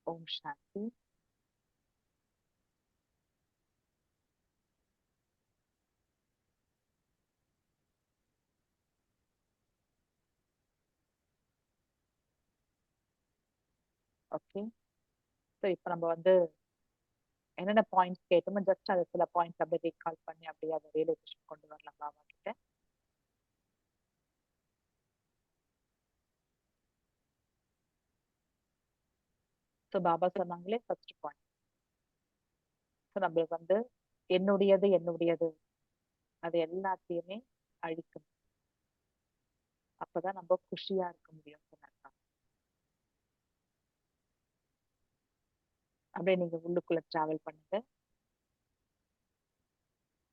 ஓம் சாந்தி. Okay. So இப்போ நம்ம என்னென்ன பாயிண்ட்ஸ் கேட்டோமோ ஜஸ்ட் அது சில பாயிண்ட்ஸ் அப்படியே ரீகால் பண்ணி அப்படியே அதை ரியலைசேஷன் கொண்டு வரலாம் பாபா கிட்ட. ஸோ பாபா சொன்னாங்களே ஃபர்ஸ்ட் பாயிண்ட். ஸோ நம்மளுக்கு என்னுடையது என்னுடையது அது எல்லாத்தையுமே அழிக்கணும். அப்பதான் நம்ம குஷியா இருக்க முடியும் சொன்னாங்க. அப்படியே நீங்க உள்ளுக்குள்ள டிராவல் பண்ணுங்க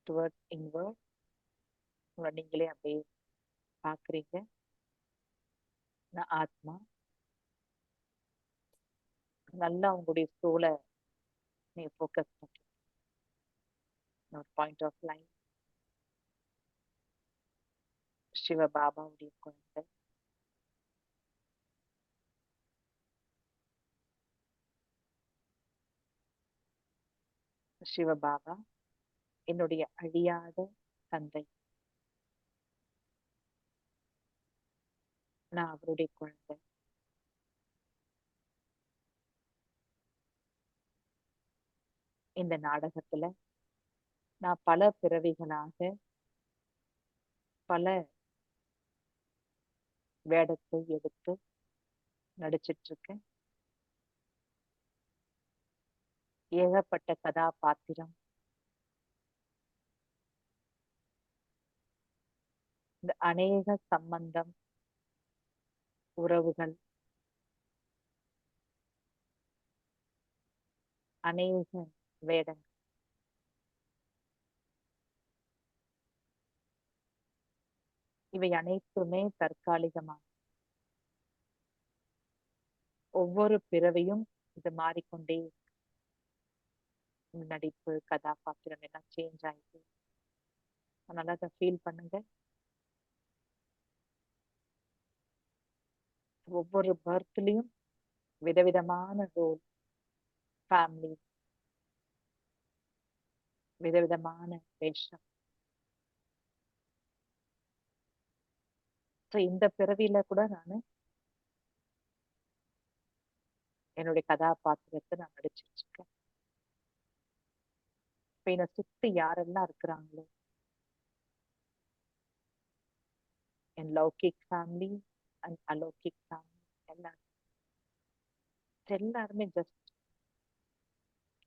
டுவர்ட்ஸ் இன்வர்ட். உங்களை நீங்களே அப்படியே பாக்குறீங்க. நான் ஆத்மா. நல்லா உங்களுடைய சோலை நீங்க ஃபோக்கஸ் பண்ணுங்க. ஒரு பாயிண்ட் ஆஃப் லைன் சிவ பாபாவுடைய குழந்தை. சிவபாபா என்னுடைய அழியாத தந்தை. நான் அவருடைய குழந்தை. இந்த நாடகத்துல நான் பல பிறவிகளாக பல வேடத்தை எடுத்து நடிச்சிட்டு இருக்கேன். ஏகப்பட்ட கதாபாத்திரம். இந்த அநேக சம்பந்தம், உறவுகள், அநேக வேடங்கள். இவை அனைத்துமே தற்காலிகமான. ஒவ்வொரு பிறவையும் இது மாறிக்கொண்டே நடிப்பு கதாபாத்திரம் எல்லாம் சேஞ்ச் ஆயிடுது. அதனால அதை ஃபீல் பண்ணுங்க. ஒவ்வொரு பர்த்லயும் விதவிதமான ரோல், ஃபேமிலி, விதவிதமான வேஷம். இந்த பிறவியில கூட நான் என்னுடைய கதாபாத்திரத்தை நான் நடிச்சிட்டு இருக்கேன். இப்ப என்னை சுத்தி யாரெல்லாம் இருக்கிறாங்களோ, என் லௌகிக் ஃபேமிலி அண்ட் அலௌகிக் ஃபேமிலி எல்லாருமே ஜஸ்ட்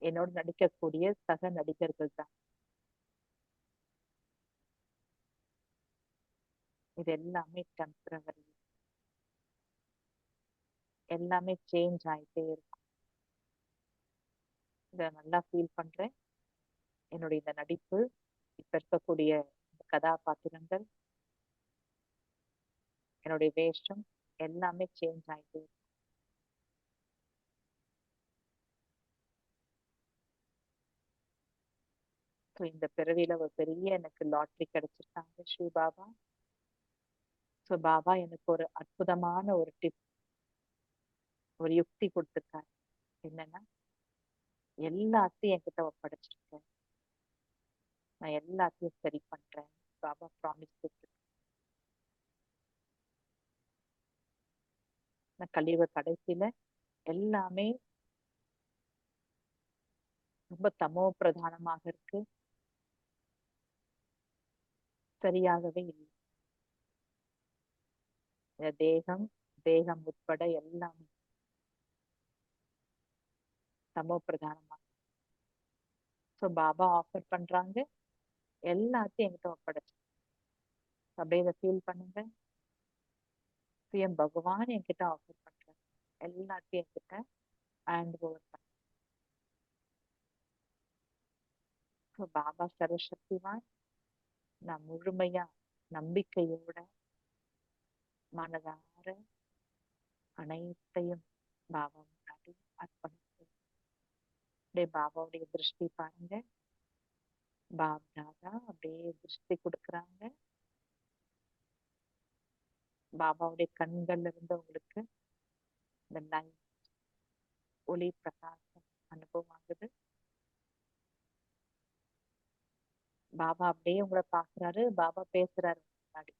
என்னோட நடிக்கக்கூடிய சக நடிகர்கள் தான். இது எல்லாமே டெம்பரவரி. எல்லாமே சேஞ்ச் ஆயிட்டே இருக்கும். இதை நல்லா ஃபீல் பண்றேன். என்னுடைய இந்த நடிப்பு, இப்ப இருக்கக்கூடிய கதாபாத்திரங்கள், என்னுடைய வேஷம் எல்லாமே சேஞ்ச் ஆயிட்டே இருக்கும். இந்த பிறவியில ஒரு பெரிய எனக்கு லாட்ரி கிடைச்சிருக்காங்க ஸ்ரீ பாபா. ஸோ பாபா எனக்கு ஒரு அற்புதமான ஒரு டிப், ஒரு யுக்தி கொடுத்துருக்காரு. என்னன்னா, எல்லாத்தையும் என்கிட்ட ஒப்படைச்சிருக்கேன், நான் எல்லாத்தையும் சரி பண்றேன். பாபா ப்ராமிஸ் கொடுத்துருக்கேன். நான் கலியுக கடைசியில எல்லாமே ரொம்ப தமோ பிரதானமாக இருக்கு, சரியாகவே இல்லை. இந்த தேகம் தேகம் உட்பட எல்லாமே தமோ பிரதானமா. ஸோ பாபா ஆஃபர் பண்றாங்க, எல்லாத்தையும் என்கிட்ட ஒப்படைச்சு அப்படியே இதை ஃபீல் பண்ணுங்க. சுயம் பகவான் என்கிட்ட ஆஃபர் பண்றாங்க, எல்லாத்தையும் என்கிட்ட ஹேண்ட் ஓவர் பண்ண. பாபா சர்வசக்திவான். நான் முழுமையா நம்பிக்கையோட மனதார அனைத்தையும் பாபா முன்னாடி அர்ப்பணிக்கிறேன். அப்படியே பாபாவுடைய திருஷ்டி பாருங்க. பாப்தாதா அப்படியே திருஷ்டி கொடுக்குறாங்க. பாபாவுடைய கண்கள்ல இருந்து உங்களுக்கு இந்த லைட் ஒளி பிரகாசம் அனுபவம் ஆகுது. பாபா அப்படியே உங்களை பாக்குறாரு. பாபா பேசுறாரு முன்னாடி.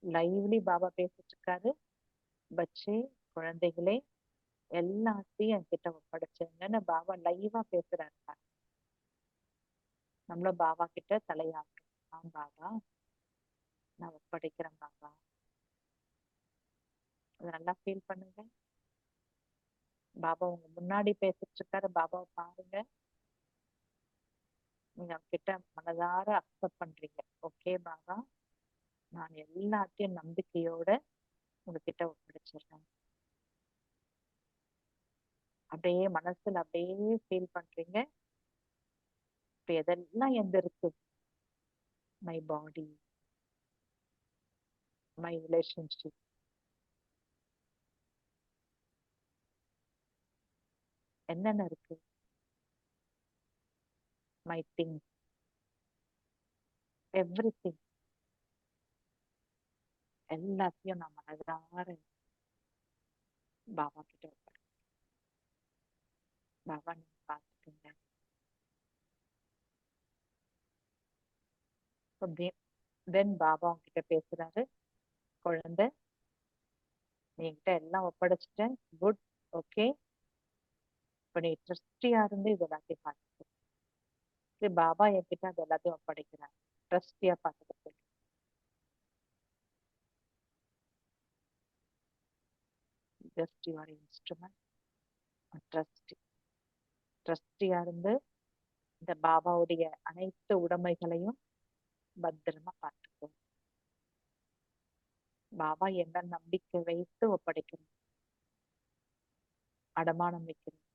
லைவ்லி பாபா பேசிட்டு இருக்காரு. பச்சே, குழந்தைகளே, எல்லாத்தையும் என்கிட்ட ஒப்படைச்சுங்கன்னு பாபா லைவா பேசுறாரு. நம்மளும் பாபா கிட்ட தலையாட்டுறோம். பாபா, நான் ஒப்படைக்கிறேன் பாபா. அதை நல்லா ஃபீல் பண்ணுங்க. பாபா உங்க முன்னாடி பேசிட்டு இருக்காரு. பாபாவை பாருங்க. நீங்க கிட்ட மனதார அக்செப்ட் பண்றீங்க. ஓகே பாபா, நான் எல்லாத்தையும் நம்பிக்கையோட உங்ககிட்ட ஒப்படைச்சிடுறேன். அப்படியே மனசுல அப்படியே ஃபீல் பண்றீங்க. இப்ப எதெல்லாம் எந்த இருக்கு? மை பாடி, மை ரிலேஷன்ஷிப், என்னென்ன இருக்கு? மை திங்ஸ், எவ்ரிதிங், எல்லாத்தையும் நான் மனதார பாபா கிட்ட ஒப்படைக்கிறேன். பாபா நீங்க பார்த்துக்கோங்க. தென் பாபா உங்ககிட்ட பேசுறாரு. குழந்தை, நீங்கிட்ட எல்லாம் ஒப்படைச்சிட்டேன். Good, okay. இப்ப நீ ட்ரஸ்டியா இருந்து இது எல்லாத்தையும் பார்த்துக்க. பாபா என்கிட்ட அது எல்லாத்தையும் ஒப்படைக்கிறாங்க. ட்ரஸ்டியா பார்த்துக்க. Just your instrument. ட்ரஸ்டியா இருந்து இந்த பாபாவுடைய அனைத்து உடைமைகளையும் பத்திரமா பார்த்துக்கோ. பாபா என்ன நம்பிக்கை வைத்து ஒப்படைக்கணும், அடமானம் வைக்கணும்.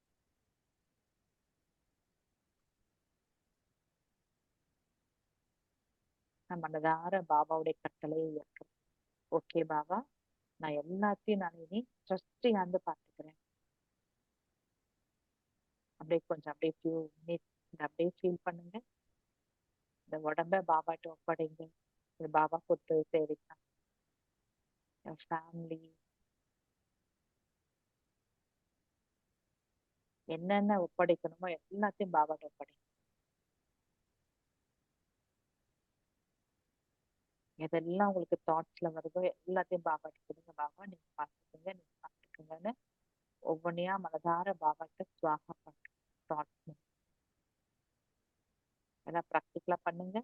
நான் மனதார பாபாவுடைய கட்டளையை ஏற்கிறேன். ஓகே பாபா, நான் எல்லாத்தையும் நான் இனி ட்ரஸ்டியா இருந்து பார்த்துக்கிறேன். அப்படியே கொஞ்சம் அப்படியே ஃபியூ மினிட்ஸ் அப்படியே ஃபீல் பண்ணுங்க. இந்த உடம்ப பாபாட்ட ஒப்படைங்க. இது பாபா கொடுத்து சேவிக்கலாம். என் ஃபேமிலி, என்னென்ன ஒப்படைக்கணுமோ எல்லாத்தையும் பாபாட்ட ஒப்படைங்க. எதெல்லாம் உங்களுக்கு தாட்ஸ்ல வருதோ எல்லாத்தையும் பாபாட்ட கொடுங்க. பாபா நீங்க பார்த்துக்கோங்க, நீங்க பார்த்துக்கோங்கன்னு ஒவ்வொன்றையா மனதார பாபாட்ட சுவாகா பண்ணுங்க. தாட்ஸ் எல்லாம் ப்ராக்டிக்கலா பண்ணுங்க.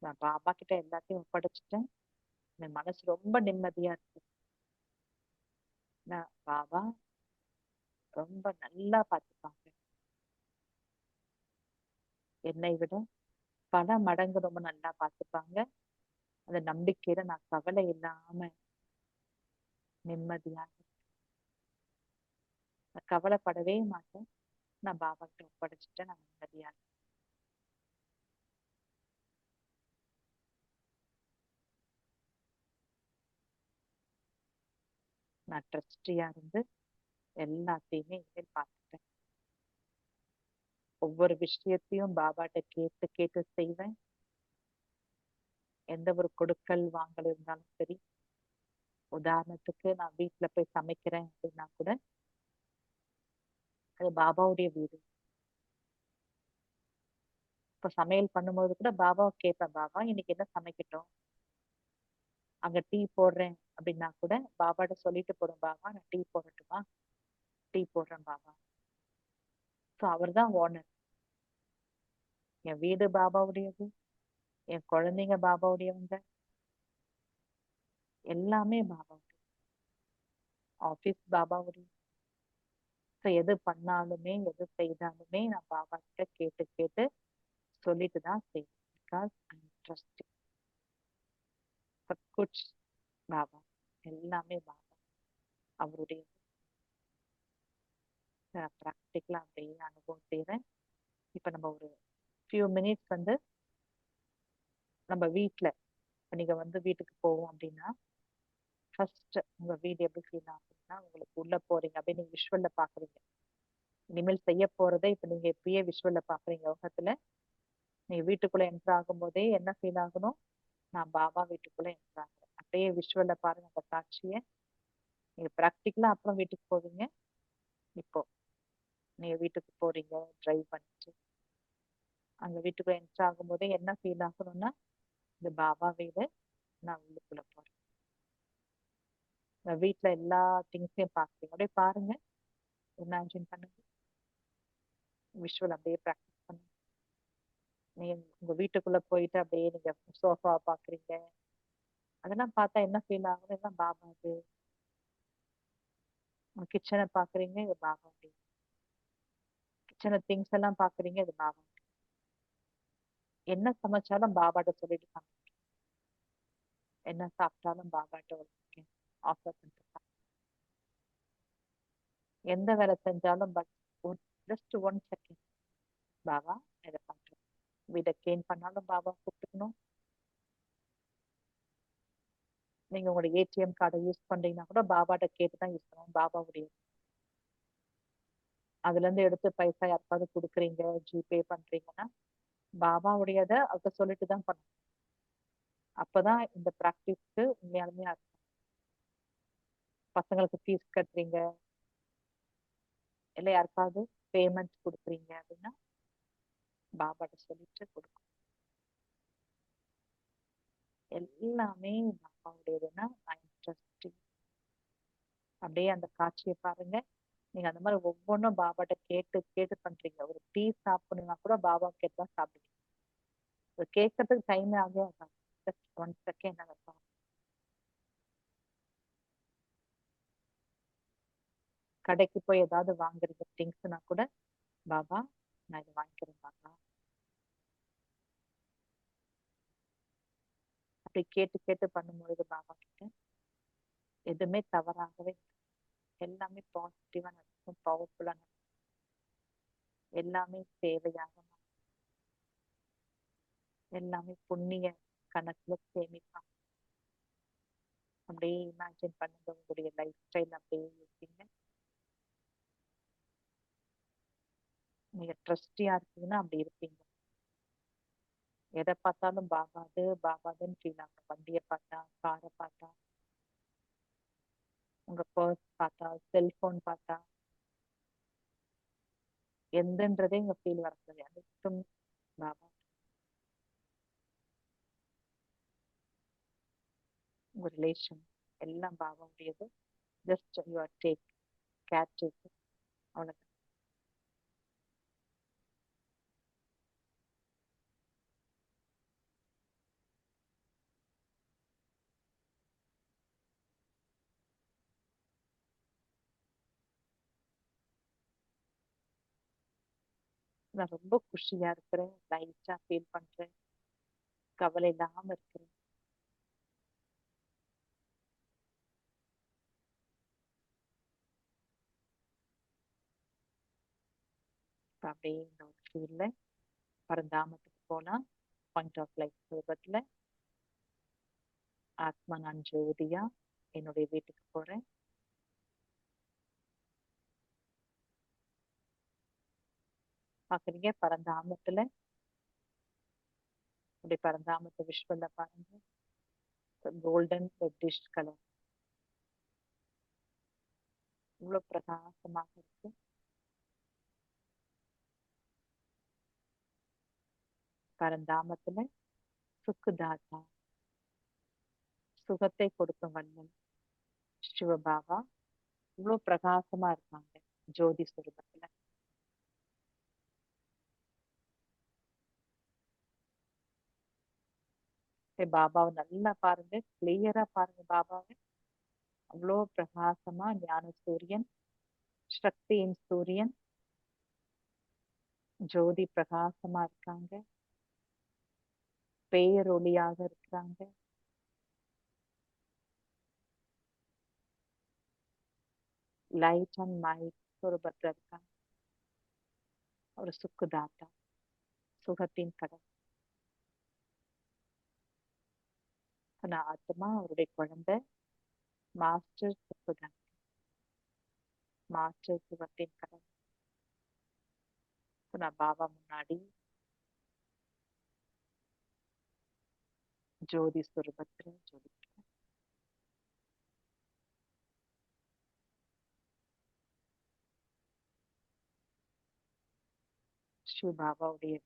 நான் பாபா கிட்ட எல்லாத்தையும் ஒப்படைச்சிட்டேன். என் மனசு ரொம்ப நிம்மதியா இருக்கு. நான் பாபா ரொம்ப நல்லா பார்த்துப்பாங்க. என்னை விட பல மடங்கு ரொம்ப நல்லா பார்த்துப்பாங்க. அந்த நம்பிக்கையில நான் கவலை இல்லாம நிம்மதியா நான் கவலைப்படவே மாட்டேன். நான் பாபா கிட்ட ஒப்படைச்சிட்டேன். நான் நிம்மதியா இருக்கேன். நான் ட்ரஸ்டியா இருந்து எல்லாத்தையுமே இனிமேல் பார்த்துட்டேன். ஒவ்வொரு விஷயத்தையும் பாபாட்ட கேட்டு கேட்டு செய்வேன். எந்த ஒரு கொடுக்கல் வாங்கல் இருந்தாலும் சரி, உதாரணத்துக்கு நான் வீட்டுல போய் சமைக்கிறேன் அப்படின்னா கூட அது பாபாவுடைய வீடு. இப்ப சமையல் பண்ணும்போது கூட பாபாவை கேட்பேன். பாபா இன்னைக்கு என்ன சமைக்கட்டும்? அங்க டீ போடுறேன் அப்படின்னா கூட பாபாட்ட சொல்லிட்டு போடும். பாபா நான் டீ போடட்டுமா? டீ போடுறேன் பாபா. சோ அவர் தான் ஓனர். என் வீடு பாபாவுடையது, என் குழந்தைங்க பாபாவுடையவங்க, எல்லாமே பாபாவுடைய. ஆபீஸ் பாபாவுடைய. எது பண்ணாலுமே எது செய்தாலுமே நான் பாபா கிட்ட கேட்டு கேட்டு சொல்லிட்டு தான் செய்வேன். பிகாஸ் ஐ ட்ரஸ்ட் குச் பாபா. எல்லாமே பாபா அவருடைய ப்ராக்டிக்கலா அப்படியே அனுபவம் செய்வேன். இப்ப நம்ம ஒரு ஃபியூ மினிட்ஸ் நம்ம வீட்டுல நீங்க வீட்டுக்கு போவோம் அப்படின்னா ஃபர்ஸ்ட் உங்க வீடு எப்படி ஃபீல் ஆகுதுன்னா, உங்களுக்கு உள்ள போறீங்க அப்படியே நீங்க விஷுவல்ல பாக்குறீங்க. இனிமேல் செய்ய போறதை இப்ப நீங்க இப்பயே விஷுவல்ல பாக்குறீங்க. உலகத்துல நீங்க வீட்டுக்குள்ள என்டர் ஆகும் போதே என்ன ஃபீல் ஆகணும்? நான் பாபா வீட்டுக்குள்ள என்டர் ஆகுறேன். அப்படியே விஷுவல்ல பாருங்க அந்த காட்சியை. நீங்க ப்ராக்டிக்கலா அப்புறம் வீட்டுக்கு போவீங்க. இப்போ நீங்க வீட்டுக்கு போறீங்க டிரைவ் பண்ணிட்டு, அங்க வீட்டுக்குள்ள என்டர் ஆகும் போதே என்ன ஃபீல் ஆகணும்னா, இந்த பாபா வீடு, நான் உள்ளுக்குள்ள போறேன். வீட்டுல எல்லா திங்ஸையும் பாக்குறீங்க. அப்படியே பாருங்க, இமேஜின் பண்ணுங்க, விஷுவல் அப்படியே ப்ராக்டிஸ் பண்ணுங்க. நீங்க உங்க வீட்டுக்குள்ள போயிட்டு அப்படியே நீங்க சோஃபா பாக்குறீங்க. அதெல்லாம் பார்த்தா என்ன ஃபீல் ஆகுது? எல்லாம் பாபா இது. உங்க கிச்சனை பாக்குறீங்க, இது பாபா வீடு. கிச்சனை திங்ஸ் எல்லாம் பாக்குறீங்க, இது பாபா வீடு. என்ன சமைச்சாலும் பாபாட்ட சொல்லிட்டு சமைக்கிறேன். என்ன சாப்பிட்டாலும் பாபாட்ட ஆஃபர் பண்ணிட்டு, எந்த வேலை செஞ்சாலும் ஜஸ்ட் 1 செகண்ட், பாபா இதை பண்றேன். வீடை கிளீன் பண்ணாலும் பாபா கூப்பிட்டுக்கணும். நீங்க உங்களோட ஏடிஎம் கார்டை யூஸ் பண்றீங்கன்னா கூட பாபாட்ட கேட்டுதான் யூஸ் பண்ணணும். பாபாவுடைய அதுல இருந்து எடுத்து பைசா யாருக்காவது கொடுக்குறீங்க, ஜிபே பண்றீங்கன்னா பாபாவுடையத அவர்கிட்ட சொல்லிட்டு தான் பண்ணணும். அப்பதான் இந்த பிராக்டிஸ்க்கு உண்மையாலுமே அர்த்தம். பசங்களுக்கு ஃபீஸ் கட்டுறீங்க, இல்லை யாருக்காவது பேமெண்ட் கொடுக்குறீங்க அப்படின்னா பாபாட்ட சொல்லிட்டு கொடுக்கணும். எல்லாமே பாபாவுடையதுன்னா இன்ட்ரெஸ்டிங். அப்படியே அந்த காட்சியை பாருங்க. நீங்க அந்த மாதிரி ஒவ்வொன்றும் பாபாட்ட கேட்டு கேட்டு பண்றீங்க. ஒரு டீ சாப்பிடணும்னா கூட பாபா கேட்டு தான் சாப்பிடுவீங்க. ஒரு கேட்கறதுக்கு டைமே ஆகவே ஆகாது. ஜஸ்ட் 1 செகண்ட் அதை கடைக்கு போய் ஏதாவது வாங்குறீங்க திங்ஸ்னா கூட பாபா நான் இதை வாங்கிக்கிறேன் பாபா. அப்படி கேட்டு கேட்டு பண்ணும்பொழுது பாபா கிட்ட எதுவுமே தவறாகவே எல்லாமே பாசிட்டிவா நடக்கும், பவர்ஃபுல்லா நடக்கும். எல்லாமே சேவையாக எல்லாமே புண்ணிய கணக்குல சேமிப்பாங்க. அப்படியே இமேஜின் பண்ணுங்க, உங்களுடைய லைஃப் ஸ்டைல் அப்படியே இருக்கீங்க. நீங்க ட்ரஸ்டியா இருக்கீங்கன்னா அப்படி இருப்பீங்க. எதை பார்த்தாலும் பாபாதுன்னு ஃபீல் ஆகும். வண்டியை பார்த்தா, காரை பார்த்தா, உங்க பர்ஸ் பார்த்தா, செல்போன் பார்த்தா, எந்தன்றதே இங்க ஃபீல் வரக்கூடாது. அனைத்தும் பாபா. உங்க ரிலேஷன் எல்லாம் பாபாவுடையது. Just you are care take. அவ்வளவு. நான் ரொம்ப குஷியா இருக்கிறேன், லைட்டா ஃபீல் பண்றேன், கவலை இல்லாம இருக்கிறேன். அப்படியே இந்த ஒரு ஃபீல்ல பரந்தாமத்துக்கு போனா பாயிண்ட் ஆஃப் லைஃப் ரூபத்துல ஆத்மா நான் ஜோதியா என்னுடைய வீட்டுக்கு போறேன். பாக்குறீங்க பரந்தாமத்துல, அப்படி பரந்தாமத்து விஷுவல்ல பாருங்க. கோல்டன் ரெட்டிஷ் கலர் இவ்வளவு பிரகாசமாக இருக்கு. பரந்தாமத்துல சுக்குதாத்தா, சுகத்தை கொடுக்கும் வல்லல் சிவபாபா இவ்வளவு பிரகாசமா இருக்காங்க ஜோதி சுரூபத்துல. பாபாவை நல்லா பாருங்க, கிளியரா பாருங்க பாபாவை. அவ்வளோ பிரகாசமா ஞான சூரியன் சக்தியின் சூரியன் ஜோதி பிரகாசமா இருக்காங்க, பேரொளியாக இருக்கிறாங்க. லைட் அண்ட் மைட் சொரூபத்துல இருக்காங்க. ஒரு சுக்குதாத்தா, சுகத்தின் கடல். நான் ஆத்மா, அவருடைய குழந்தை, மாஸ்டர் சுக்குதாத்தா, மாஸ்டர் சுகத்தின் கடல். நான் பாபா முன்னாடி ஜோதி சொரூபத்துல ஜோதிக்கிறேன். ஸ்ரீ பாபாவுடைய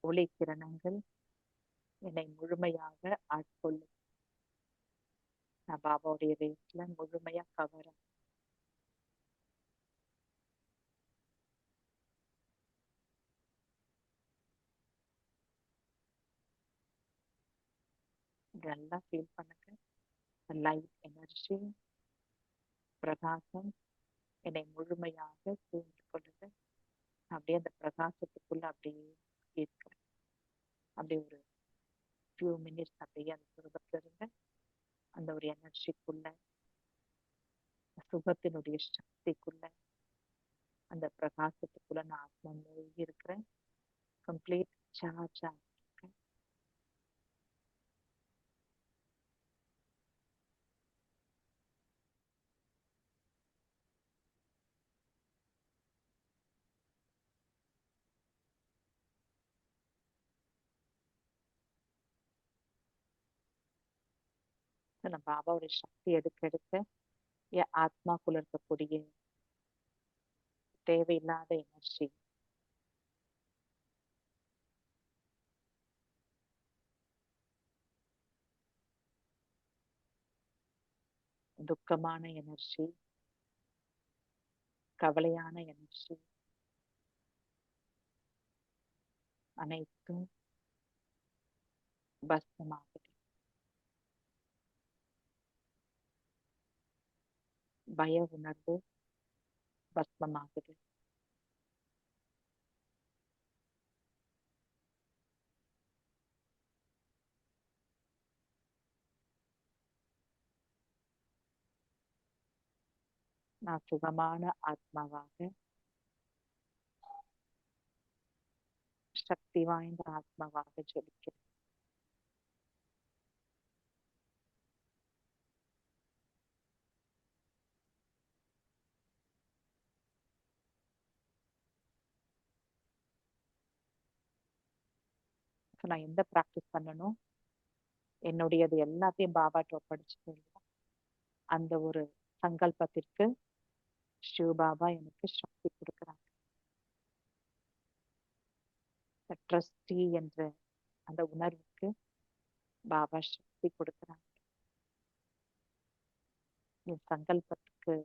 ஒளி கிரணங்கள் என்னை முழுமையாக ஆட்கொள்ளும். நான் பாபாவுடைய ரேஸ்ல முழுமையா கவர நல்லா ஃபீல் பண்ணுங்க. லைட் எனர்ஜி, பிரகாசம் என்னை முழுமையாக சூழ்ந்து கொள்ளுது. அப்படியே அந்த பிரகாசத்துக்குள்ள அப்படியே இருக்கிறேன். அப்படியே ஒரு ஃபியூ மினிட்ஸ் அப்படியே அந்த சுரூபத்துல இருங்க. அந்த ஒரு எனர்ஜிக்குள்ள, சுகத்தினுடைய சக்திக்குள்ள, அந்த பிரகாசத்துக்குள்ள நான் ஆத்மா மூழ்கி இருக்கிறேன். கம்ப்ளீட் சார்ஜ் ஆகிருக்கேன். நான் பாபாவுடைய சக்தி எடுக்க எடுக்க என் ஆத்மாக்குள்ள இருக்கக்கூடிய தேவையில்லாத எனர்ஜி துக்கமான எனர்ஜி, கவலையான எனர்ஜி அனைத்தும் பஸ்மமாகுது. பய உணர்வு பஸ்மமாகுது. நான் சுகமான ஆத்மாவாக, சக்தி வாய்ந்த ஆத்மாவாக ஜொலிக்கிறேன். நான் எந்த பிராக்டிஸ் பண்ணணும், என்னுடையது எல்லாத்தையும் பாபாட்ட ஒப்படைச்சு அந்த ஒரு சங்கல்பத்திற்கு சிவ பாபா எனக்கு சக்தி கொடுக்குறாங்க. ட்ரஸ்டி என்ற அந்த உணர்வுக்கு பாபா சக்தி கொடுக்குறாங்க. என் சங்கல்பத்துக்கு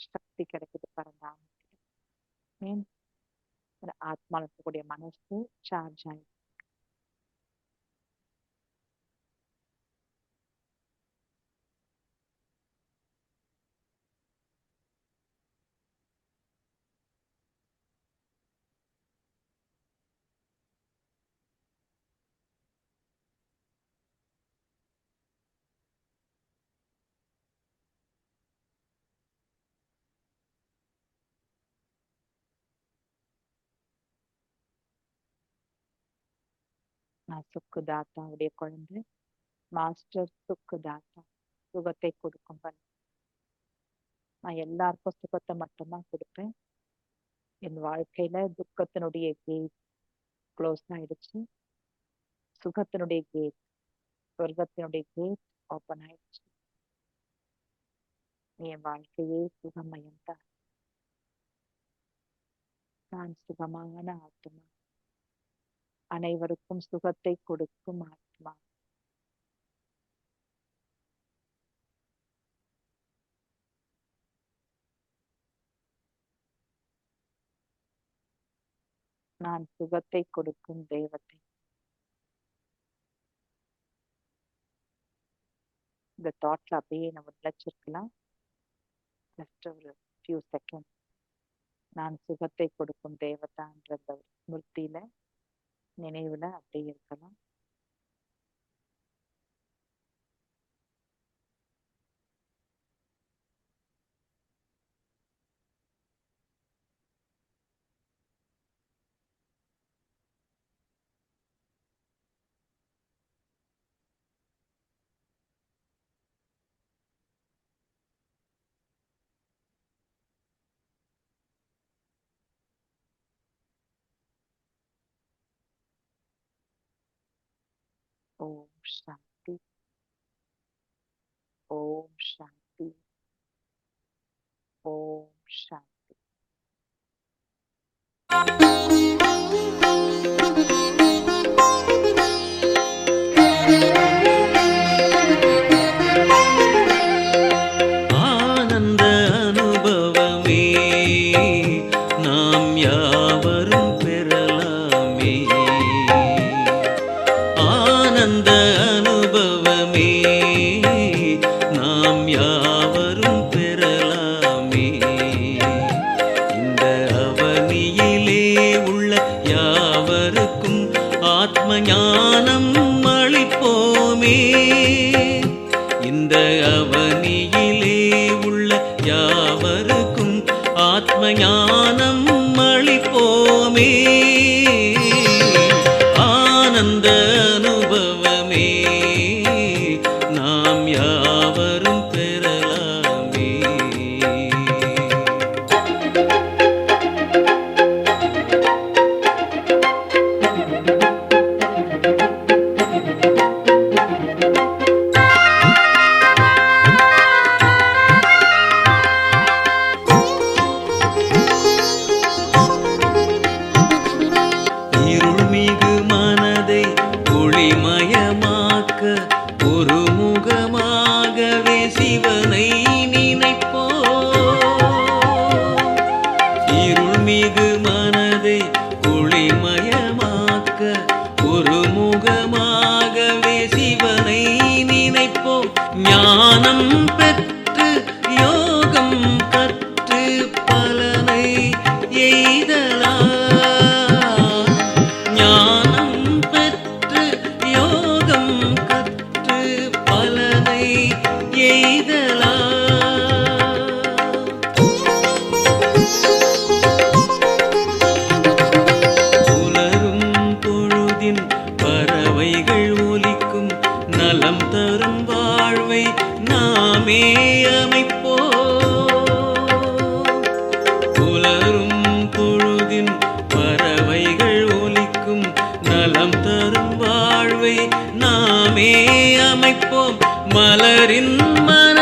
சக்தி கிடைக்குது. பரந்தாம மீன் ஆத்மாவில் இருக்கக்கூடிய மனசு சார்ஜ் ஆயிடுச்சு. நான் சுக்குதாத்தாவுடைய குழந்தை, மாஸ்டர் சுக்குதாத்தா, சுகத்தை கொடுக்கும் பணி. நான் எல்லாருக்கும் சுகத்தை மட்டும்தான் கொடுப்பேன். என் வாழ்க்கையில துக்கத்தினுடைய கேட் க்ளோஸ் ஆயிடுச்சு. சுகத்தினுடைய கேட், சொர்க்கத்தினுடைய கேட் ஓப்பன் ஆயிடுச்சு. என் வாழ்க்கையே சுகமயம் தான். நான் சுகமான ஆத்மா, அனைவருக்கும் சுகத்தை கொடுக்கும் ஆத்மா. நான் சுகத்தை கொடுக்கும் தேவதை. இந்த தாட்ல அப்படியே நம்ம நினைச்சிருக்கலாம். ஜஸ்ட் ஒரு ஃபியூ செகண்ட் நான் சுகத்தை கொடுக்கும் தேவதான்ற அந்த ஸ்மிருதியில நினைவுல அப்படியே இருக்கலாம். ஓம் சாந்தி, ஓம் சாந்தி, ஓம் சாந்தி. ஆனந்த அனுபவமே நாம் யாவரும் பெறலாமே. ஆனந்த அனுபவமே நாம் யாவரும் பெறலாமே. இந்த அவனியிலே உள்ள யாவருக்கும் ஆத்ம ஞானம் அளிப்போமே. இந்த அவனியிலே உள்ள யாவருக்கும் ஆத்ம ஞானம் அளிப்போமே. ஆனந்த அனுபவமே நாம் யாவரும் பெறலாமே. இருள்மிகு மனதை ஒளிமயமாக்க ஒருமுகமாகவே சிவனை நினைப்போம். இருள்மிகு மனதை ஒளிமயமாக்க ஒருமுகமாகவே சிவனை நினைப்போம். ஞானம் பெற்று யோகம் கற்று பலனை எய்தலாம். ஞானம் பெற்று யோகம் கற்று பலனை எய்தலாம். புலரும் பொழுதின் பறவைகள் ஒலிக்கும் நலம் தரும் வாழ்வை நாமே அமைப்போம். புலரும் பொழுதின் பறவைகள் ஒலிக்கும் நலம் தரும் வாழ்வை நாமே அமைப்போம். மலரின் மன